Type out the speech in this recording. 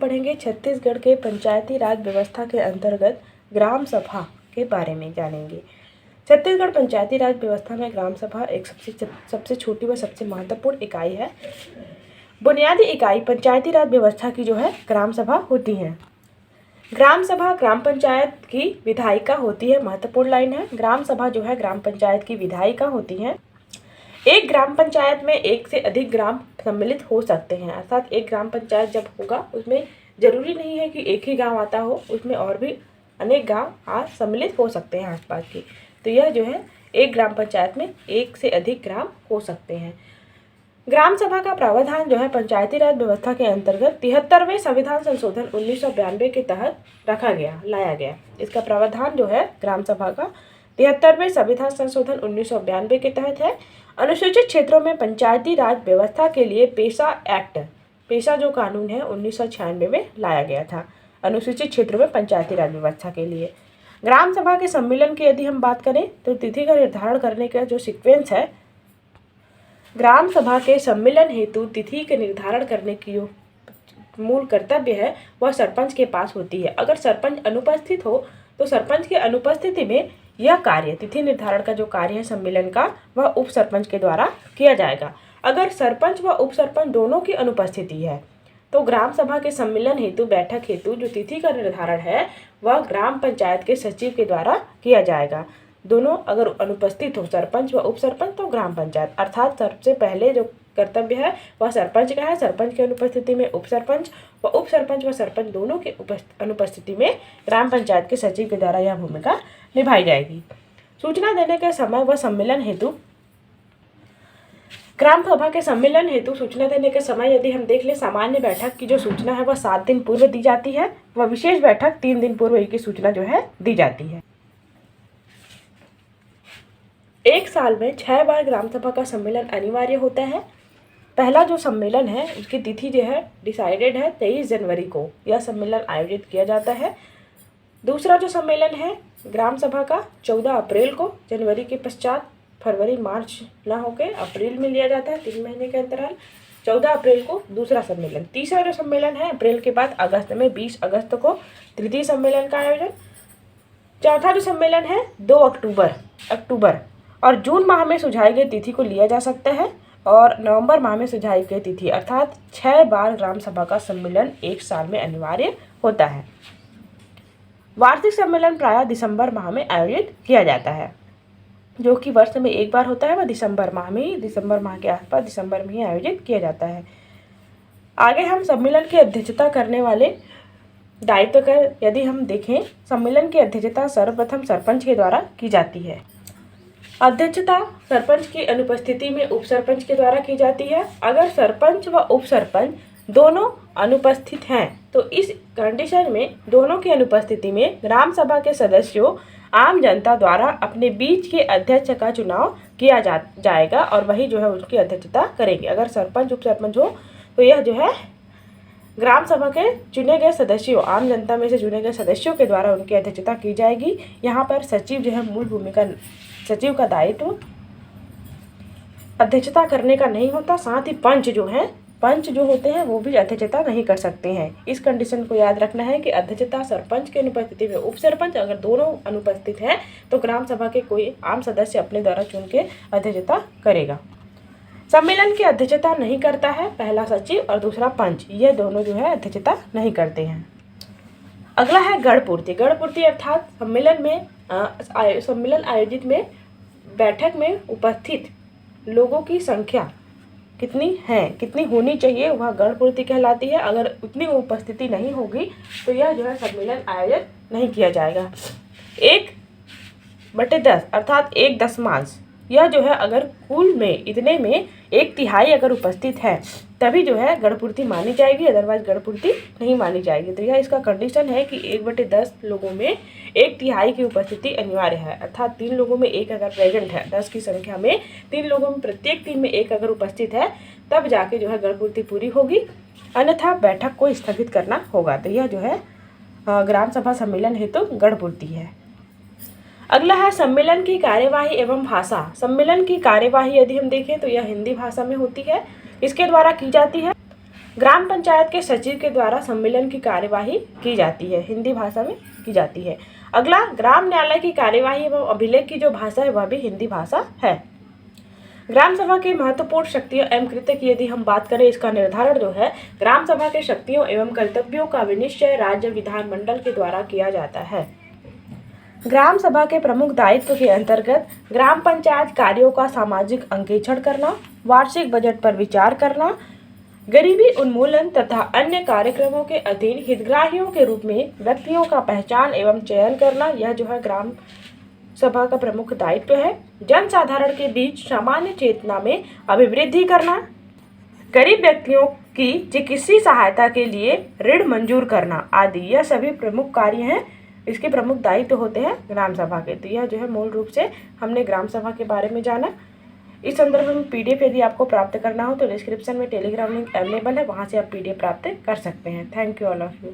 पढ़ेंगे छत्तीसगढ़ के पंचायती राज व्यवस्था के अंतर्गत ग्राम सभा के बारे में जानेंगे। छत्तीसगढ़ पंचायती राज व्यवस्था में ग्राम सभा एक सबसे छोटी व सबसे महत्वपूर्ण इकाई है। बुनियादी इकाई पंचायती राज व्यवस्था की जो है ग्राम सभा होती है। ग्राम सभा ग्राम पंचायत की विधायिका होती है। महत्वपूर्ण लाइन है, ग्राम सभा जो है ग्राम पंचायत की विधायिका होती है। एक ग्राम पंचायत में एक से अधिक ग्राम सम्मिलित हो सकते हैं, अर्थात एक ग्राम पंचायत जब होगा उसमें जरूरी नहीं है कि एक ही गांव आता हो, उसमें और भी अनेक गांव सम्मिलित हो सकते हैं आसपास के। तो यह जो है एक ग्राम पंचायत में एक से अधिक ग्राम हो सकते हैं। ग्राम सभा का प्रावधान जो है पंचायती राज व्यवस्था के अंतर्गत 73वें संविधान संशोधन 1992 के तहत लाया गया। इसका प्रावधान जो है ग्राम सभा का 73वें संविधान संशोधन 1992 के तहत है। अनुसूचित क्षेत्रों में पंचायती राज व्यवस्था के लिए पेशा जो कानून है 1996 में लाया गया था। अनुसूचित क्षेत्रों में पंचायती राज व्यवस्था के लिए ग्राम सभा के सम्मेलन की यदि हम बात करें तो तिथि का निर्धारण करने का जो सीक्वेंस है, ग्राम सभा के सम्मेलन हेतु तिथि के निर्धारण करने की जो मूल कर्तव्य है वह सरपंच के पास होती है। अगर सरपंच अनुपस्थित हो तो सरपंच की अनुपस्थिति में यह कार्य, तिथि निर्धारण का जो कार्य है सम्मेलन का, वह उप सरपंच के द्वारा किया जाएगा। अगर सरपंच व उप सरपंच दोनों की अनुपस्थिति है तो ग्राम सभा के सम्मेलन हेतु बैठक हेतु जो तिथि का निर्धारण है वह ग्राम पंचायत के सचिव के द्वारा किया जाएगा। दोनों अगर अनुपस्थित हो, सरपंच व उप सरपंच, तो ग्राम पंचायत, अर्थात सबसे पहले जो कर्तव्य है वह सरपंच का है। सरपंच की अनुपस्थिति में उप सरपंच व सरपंच दोनों की अनुपस्थिति में ग्राम पंचायत के सचिव के द्वारा यह भूमिका निभाई जाएगी। सूचना देने के समय व सम्मेलन हेतु ग्राम सभा के सम्मेलन हेतु सूचना देने के समय यदि हम देख ले, सामान्य बैठक की जो सूचना है वह 7 दिन पूर्व दी जाती है, वह विशेष बैठक 3 दिन पूर्व की सूचना जो है दी जाती है। एक साल में 6 बार ग्राम सभा का सम्मेलन अनिवार्य होता है। पहला जो सम्मेलन है उसकी तिथि जो है डिसाइडेड है 23 जनवरी को यह सम्मेलन आयोजित किया जाता है। दूसरा जो सम्मेलन है ग्राम सभा का 14 अप्रैल को, जनवरी के पश्चात फरवरी मार्च ना होकर अप्रैल में लिया जाता है, 3 महीने के अंतराल। 14 अप्रैल को दूसरा सम्मेलन। तीसरा जो सम्मेलन है अप्रैल के बाद अगस्त में 20 अगस्त को तृतीय सम्मेलन का आयोजन। चौथा जो सम्मेलन है 2 अक्टूबर और जून माह में सुझाई गई तिथि को लिया जा सकता है, और नवंबर माह में सुझाई गई तिथि, अर्थात 6 बार ग्राम सभा का सम्मेलन एक साल में अनिवार्य होता है। वार्षिक सम्मेलन प्रायः दिसंबर माह में आयोजित किया जाता है, जो कि वर्ष में एक बार होता है। वह दिसंबर माह के आसपास दिसंबर में ही आयोजित किया जाता है। आगे हम सम्मेलन की अध्यक्षता करने वाले दायित्व का यदि हम देखें, सम्मेलन की अध्यक्षता सर्वप्रथम सरपंच के द्वारा की जाती है। अध्यक्षता सरपंच की अनुपस्थिति में उप सरपंच के द्वारा की जाती है। अगर सरपंच व उप सरपंच दोनों अनुपस्थित हैं तो इस कंडीशन में दोनों की अनुपस्थिति में ग्राम सभा के सदस्यों आम जनता द्वारा अपने बीच के अध्यक्ष का चुनाव किया जाएगा और वही जो है उसकी अध्यक्षता करेंगे। अगर सरपंच उप सरपंच हो तो यह जो है ग्राम सभा के चुने गए सदस्यों, आम जनता में से चुने गए सदस्यों के द्वारा उनकी अध्यक्षता की जाएगी। यहाँ पर सचिव जो है मूल भूमिका, सचिव का दायित्व अध्यक्षता करने का नहीं होता। साथ ही पंच जो होते हैं वो भी अध्यक्षता नहीं कर सकते हैं। इस कंडीशन को याद रखना है कि अध्यक्षता सरपंच की अनुपस्थिति में उप सरपंच, अगर दोनों अनुपस्थित हैं तो ग्राम सभा के कोई आम सदस्य अपने द्वारा चुन के अध्यक्षता करेगा। सम्मेलन की अध्यक्षता नहीं करता है पहला सचिव और दूसरा पंच, ये दोनों जो है अध्यक्षता नहीं करते हैं। अगला है गणपूर्ति। गणपूर्ति अर्थात सम्मेलन आयोजित में बैठक में उपस्थित लोगों की संख्या कितनी होनी चाहिए, वह गणपूर्ति कहलाती है। अगर उतनी उपस्थिति नहीं होगी तो यह जो है सम्मेलन आयोजित नहीं किया जाएगा। 1/10 अर्थात 1/10 यह जो है अगर कुल में इतने में 1/3 अगर उपस्थित है तभी जो है गणपूर्ति मानी जाएगी, अदरवाइज गणपूर्ति नहीं मानी जाएगी। तो यह इसका कंडीशन है कि 1/10 लोगों में 1/3 की उपस्थिति अनिवार्य है, अर्थात 3 लोगों में 1 अगर प्रेजेंट है, 10 की संख्या में 3 लोगों में प्रत्येक 3 में 1 अगर उपस्थित है तब जाके जो है गणपूर्ति पूरी होगी, अन्यथा बैठक को स्थगित करना होगा। तो यह जो है ग्राम सभा सम्मेलन हेतु गणपूर्ति है। अगला है सम्मेलन की कार्यवाही एवं भाषा। सम्मेलन की कार्यवाही यदि हम देखें तो यह हिंदी भाषा में होती है, इसके द्वारा की जाती है। ग्राम पंचायत के सचिव के द्वारा सम्मेलन की कार्यवाही की जाती है, हिंदी भाषा में की जाती है। अगला, ग्राम न्यायालय की कार्यवाही एवं अभिलेख की जो भाषा है वह भी हिंदी भाषा है। ग्राम सभा के महत्वपूर्ण शक्तियों एवं कृत्य की यदि हम बात करें, इसका निर्धारण जो है ग्राम सभा के शक्तियों एवं कर्तव्यों का विनिश्चय राज्य विधानमंडल के द्वारा किया जाता है। ग्राम सभा के प्रमुख दायित्व के अंतर्गत ग्राम पंचायत कार्यों का सामाजिक अंकेक्षण करना, वार्षिक बजट पर विचार करना, गरीबी उन्मूलन तथा अन्य कार्यक्रमों के अधीन हितग्राहियों के रूप में व्यक्तियों का पहचान एवं चयन करना, यह जो है ग्राम सभा का प्रमुख दायित्व है। जन साधारण के बीच सामान्य चेतना में अभिवृद्धि करना, गरीब व्यक्तियों की चिकित्सीय सहायता के लिए ऋण मंजूर करना आदि, यह सभी प्रमुख कार्य हैं, इसके प्रमुख दायित्व होते हैं ग्राम सभा के। तो यह जो है मूल रूप से हमने ग्राम सभा के बारे में जाना। इस संदर्भ में PDF यदि आपको प्राप्त करना हो तो डिस्क्रिप्शन में टेलीग्राम लिंक अवेलेबल है, वहाँ से आप PDF प्राप्त कर सकते हैं। Thank you all of you.